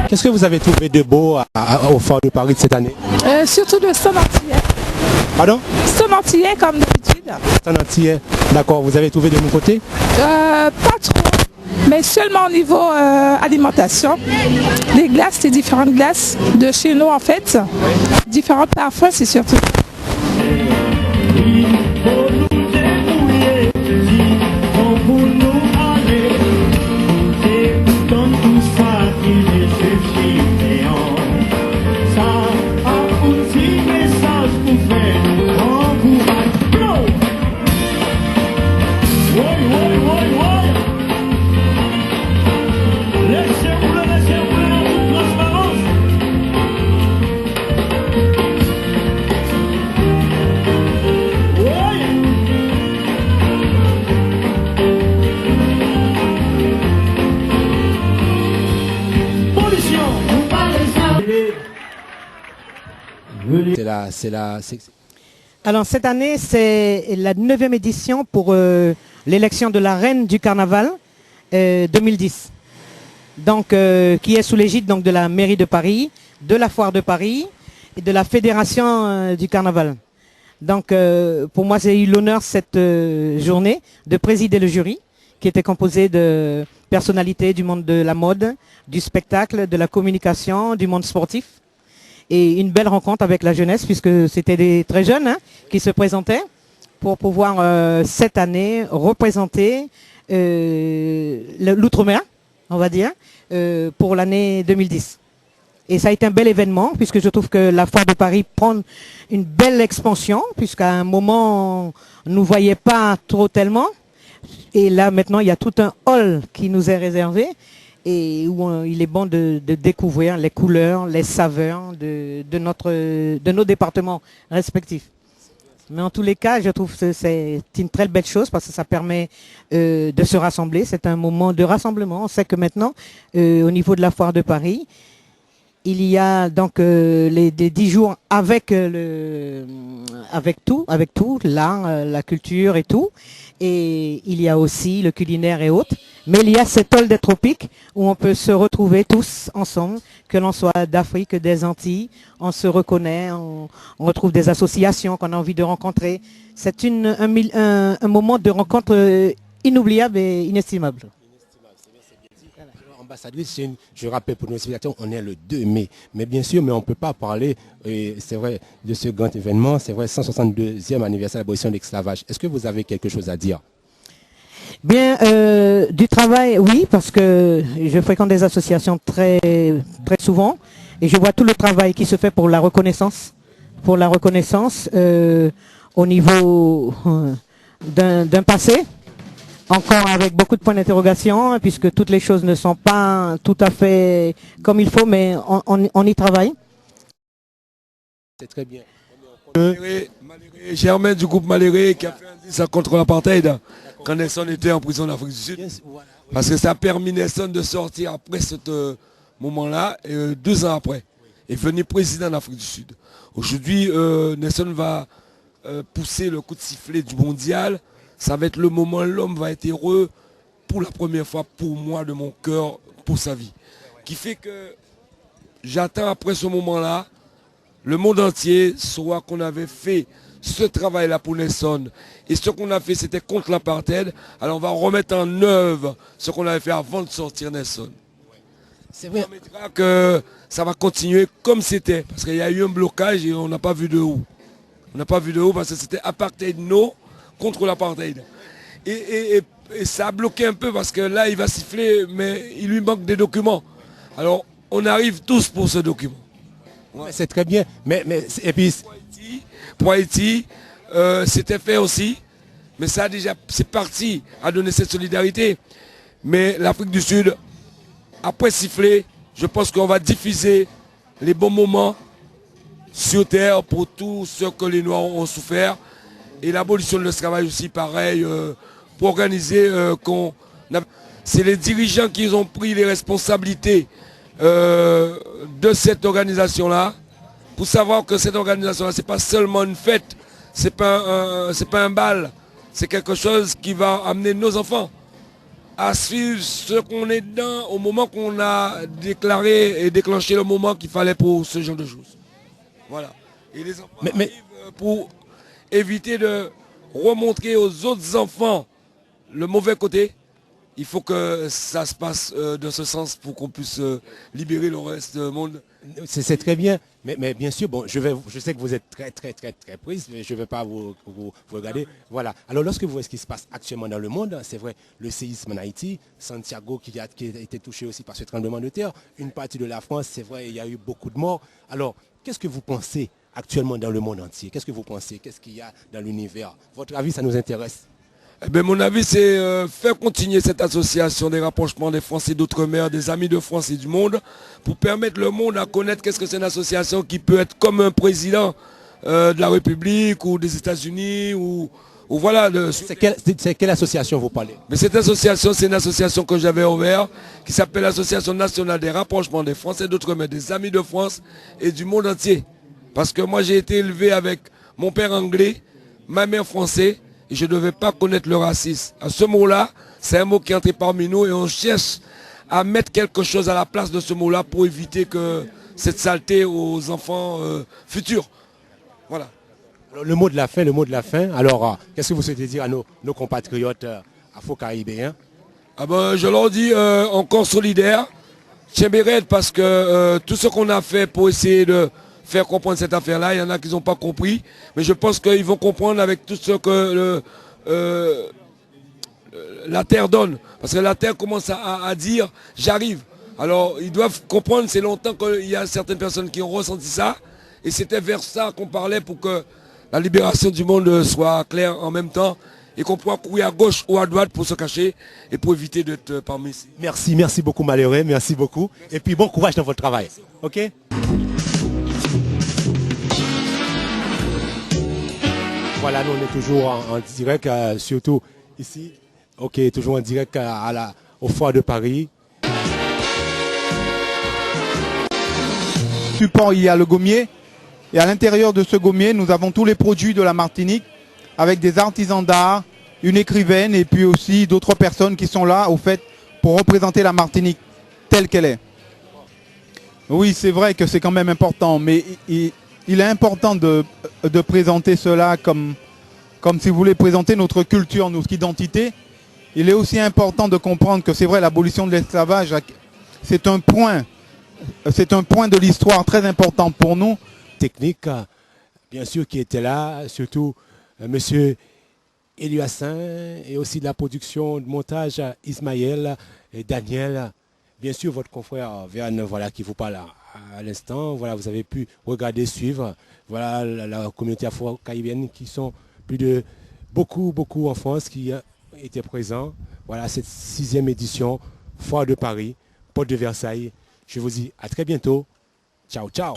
Qu'est-ce que vous avez trouvé de beau au Fort de Paris de cette année? Surtout le stade antillais. Pardon? Stade antillais comme d'habitude. Stade antillais, d'accord. Vous avez trouvé de mon côté? Pas trop, mais seulement au niveau alimentation. Les glaces, c'est différentes glaces de chez nous en fait. Différents parfums, c'est surtout. Alors cette année, c'est la 9e édition pour l'élection de la reine du carnaval 2010. Donc, qui est sous l'égide donc, de la mairie de Paris, de la foire de Paris et de la fédération du carnaval. Donc pour moi, j'ai eu l'honneur cette journée de présider le jury qui était composé de personnalités du monde de la mode, du spectacle, de la communication, du monde sportif. Et une belle rencontre avec la jeunesse, puisque c'était des très jeunes qui se présentaient pour pouvoir cette année représenter l'outre-mer, on va dire, pour l'année 2010. Et ça a été un bel événement, puisque je trouve que la foire de Paris prend une belle expansion, puisqu'à un moment, on ne nous voyait pas trop tellement. Et là, maintenant, il y a tout un hall qui nous est réservé et où il est bon de découvrir les couleurs, les saveurs de nos départements respectifs. Mais en tous les cas, je trouve que c'est une très belle chose parce que ça permet de se rassembler. C'est un moment de rassemblement. On sait que maintenant, au niveau de la foire de Paris, il y a donc les 10 jours avec tout, l'art, la culture et tout. Et il y a aussi le culinaire et autres. Mais il y a cet hall des tropiques où on peut se retrouver tous ensemble, que l'on soit d'Afrique, des Antilles. On se reconnaît, on retrouve des associations qu'on a envie de rencontrer. C'est un moment de rencontre inoubliable et inestimable. Ambassadrice, je rappelle pour nos spectateurs, on est le 2 mai. Mais bien sûr, mais on ne peut pas parler, c'est vrai, de ce grand événement. C'est vrai, 162e anniversaire de l'abolition de l'esclavage. Est-ce que vous avez quelque chose à dire? Bien, du travail, oui, parce que je fréquente des associations très, très souvent et je vois tout le travail qui se fait pour la reconnaissance. Au niveau d'un passé. Encore avec beaucoup de points d'interrogation, puisque toutes les choses ne sont pas tout à fait comme il faut, mais on y travaille. C'est très bien. Germain du groupe Maléré qui a fait un disque contre l'apartheid quand Nelson était en prison d'Afrique du Sud. Parce que ça a permis Nelson de sortir après ce moment-là, 2 ans après, et venir président d'Afrique du Sud. Aujourd'hui, Nelson va pousser le coup de sifflet du mondial. Ça va être le moment où l'homme va être heureux pour la première fois, pour moi, de mon cœur, pour sa vie. Qui fait que j'attends après ce moment-là, le monde entier soit qu'on avait fait ce travail-là pour Nelson. Et ce qu'on a fait, c'était contre l'apartheid. Alors on va remettre en œuvre ce qu'on avait fait avant de sortir Nelson. C'est vrai. Ça permettra que ça va continuer comme c'était. Parce qu'il y a eu un blocage et on n'a pas vu de où. On n'a pas vu de où parce que c'était apartheid no contre l'apartheid. Et ça a bloqué un peu parce que là, il va siffler, mais il lui manque des documents. Alors, on arrive tous pour ce document. Ouais. C'est très bien. Et puis... Pour Haïti, c'était fait aussi. Mais ça, déjà, c'est parti à donner cette solidarité. Mais l'Afrique du Sud, après siffler, je pense qu'on va diffuser les bons moments sur terre pour tous ceux que les Noirs ont souffert. Et l'abolition de l'esclavage aussi, pareil, pour organiser c'est les dirigeants qui ont pris les responsabilités de cette organisation-là, pour savoir que cette organisation-là, ce n'est pas seulement une fête, c'est pas un bal, c'est quelque chose qui va amener nos enfants à suivre ce qu'on est dedans au moment qu'on a déclaré et déclenché le moment qu'il fallait pour ce genre de choses. Voilà. Et les enfants arrivent pour éviter de remontrer aux autres enfants le mauvais côté. Il faut que ça se passe dans ce sens pour qu'on puisse libérer le reste du monde. C'est très bien, mais bien sûr, bon, je sais que vous êtes très prise, mais je ne vais pas vous regarder. Voilà. Alors lorsque vous voyez ce qui se passe actuellement dans le monde, c'est vrai, le séisme en Haïti, Santiago qui a été touché aussi par ce tremblement de terre, une partie de la France, c'est vrai, il y a eu beaucoup de morts. Alors, qu'est-ce que vous pensez actuellement dans le monde entier? Qu'est-ce que vous pensez? Qu'est-ce qu'il y a dans l'univers? Votre avis, ça nous intéresse. Eh bien, mon avis, c'est faire continuer cette association des rapprochements des Français d'outre-mer, des amis de France et du monde, pour permettre le monde à connaître qu'est-ce que c'est une association qui peut être comme un président de la République ou des États-Unis ou voilà. C'est quelle association vous parlez? Mais cette association, c'est une association que j'avais ouverte qui s'appelle l'Association nationale des rapprochements des Français d'outre-mer, des amis de France et du monde entier. Parce que moi, j'ai été élevé avec mon père anglais, ma mère française. Et je ne devais pas connaître le racisme. À ce mot-là, c'est un mot qui est entré parmi nous et on cherche à mettre quelque chose à la place de ce mot-là pour éviter que cette saleté aux enfants futurs. Voilà. Alors, le mot de la fin. Alors, qu'est-ce que vous souhaitez dire à nos compatriotes afro-caribéens? Je leur dis encore solidaire, Tchébéret, parce que tout ce qu'on a fait pour essayer de faire comprendre cette affaire-là, il y en a qui n'ont pas compris, mais je pense qu'ils vont comprendre avec tout ce que la Terre donne. Parce que la Terre commence à dire « j'arrive ». Alors ils doivent comprendre, c'est longtemps qu'il y a certaines personnes qui ont ressenti ça, et c'était vers ça qu'on parlait pour que la libération du monde soit claire en même temps, et qu'on puisse courir à gauche ou à droite pour se cacher, et pour éviter d'être parmi ici. Merci beaucoup Malheureux, merci beaucoup. Et puis bon courage dans votre travail. Ok? Voilà, nous on est toujours en direct, surtout ici. Ok, toujours en direct au Foire de Paris. Support, il y a le gommier. Et à l'intérieur de ce gommier, nous avons tous les produits de la Martinique avec des artisans d'art, une écrivaine et puis aussi d'autres personnes qui sont là au fait pour représenter la Martinique telle qu'elle est. Oui, c'est vrai que c'est quand même important, mais il est important de présenter cela comme si vous voulez présenter notre culture, notre identité. Il est aussi important de comprendre que c'est vrai, l'abolition de l'esclavage, c'est un point de l'histoire très important pour nous. Technique, bien sûr, qui était là, surtout monsieur Eliassin et aussi de la production de montage Ismaël et Daniel. Bien sûr, votre confrère Verne, voilà, qui vous parle à l'instant. Voilà, vous avez pu regarder, suivre. Voilà la communauté afro-caribéenne qui sont plus de beaucoup en France qui étaient présents. Voilà cette 6e édition, Foire de Paris, Porte de Versailles. Je vous dis à très bientôt. Ciao, ciao.